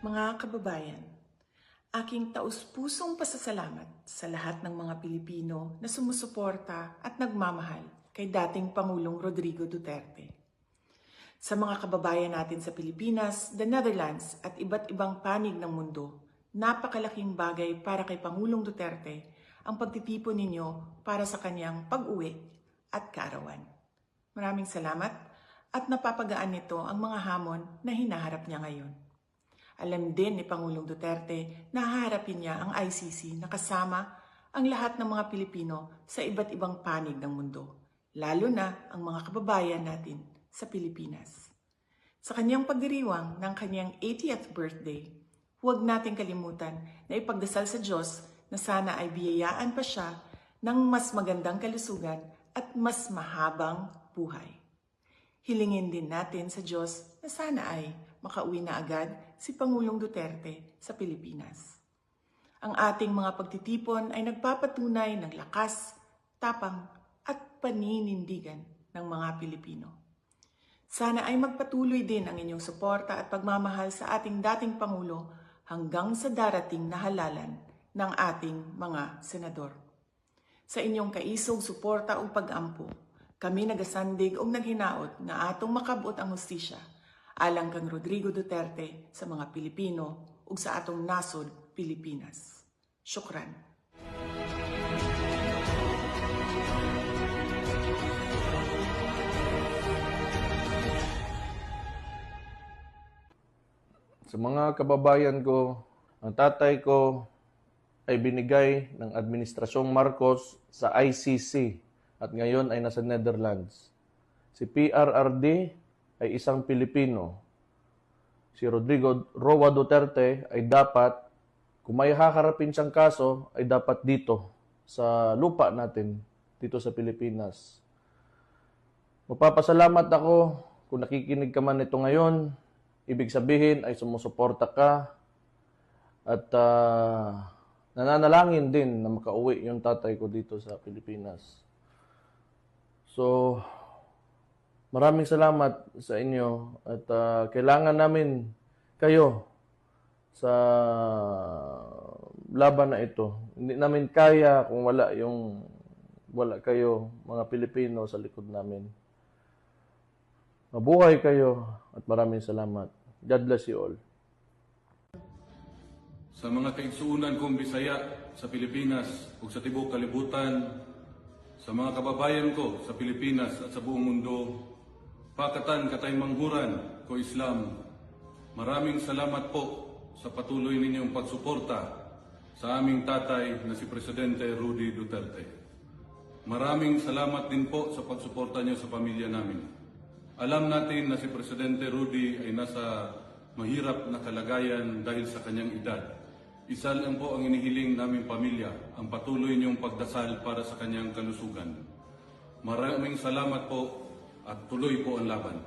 Mga kababayan, aking taus-pusong pasasalamat sa lahat ng mga Pilipino na sumusuporta at nagmamahal kay dating Pangulong Rodrigo Duterte. Sa mga kababayan natin sa Pilipinas, the Netherlands at iba't ibang panig ng mundo, napakalaking bagay para kay Pangulong Duterte ang pagtitipon ninyo para sa kanyang pag-uwi at kaarawan. Maraming salamat at napapagaan nito ang mga hamon na hinaharap niya ngayon. Alam din ni Pangulong Duterte na haharapin niya ang ICC na kasama ang lahat ng mga Pilipino sa iba't ibang panig ng mundo, lalo na ang mga kababayan natin sa Pilipinas. Sa kanyang pagdiriwang ng kanyang 80th birthday, huwag nating kalimutan na ipagdasal sa Diyos na sana ay biyayaan pa siya ng mas magandang kalusugan at mas mahabang buhay. Hilingin din natin sa Diyos na sana ay makauwi na agad si Pangulong Duterte sa Pilipinas. Ang ating mga pagtitipon ay nagpapatunay ng lakas, tapang at paninindigan ng mga Pilipino. Sana ay magpatuloy din ang inyong suporta at pagmamahal sa ating dating Pangulo hanggang sa darating na halalan ng ating mga senador. Sa inyong kaisog suporta o pag-ampo, kami nagasandig o naghinaot na atong makabot ang hustisya alang kang Rodrigo Duterte sa mga Pilipino ug sa atong nasod Pilipinas. Syukran. Sa mga kababayan ko, ang tatay ko ay binigay ng Administrasyong Marcos sa ICC at ngayon ay nasa Netherlands. Si PRRD ay isang Pilipino. Si Rodrigo Roa Duterte ay dapat, kung may haharapin siyang kaso, ay dapat dito, sa lupa natin, dito sa Pilipinas. Magpapasalamat ako kung nakikinig ka man ito ngayon. Ibig sabihin ay sumusuporta ka at nananalangin din na makauwi yung tatay ko dito sa Pilipinas. So, maraming salamat sa inyo at kailangan namin kayo sa laban na ito. Hindi namin kaya kung wala kayo mga Pilipino sa likod namin. Mabuhay kayo at maraming salamat. God bless you all. Sa mga kaigsuunan kong Bisaya sa Pilipinas ug sa tibuok kalibutan, sa mga kababayan ko sa Pilipinas at sa buong mundo, pakatan katay manghuran ko Islam, maraming salamat po sa patuloy ninyong pagsuporta sa aming tatay na si Presidente Rudy Duterte. Maraming salamat din po sa pagsuporta niyo sa pamilya namin. Alam natin na si Presidente Rudy ay nasa mahirap na kalagayan dahil sa kanyang edad. Isa lang po ang inihiling naming pamilya, ang patuloy niyong pagdasal para sa kanyang kalusugan. Maraming salamat po at tuloy po ang laban.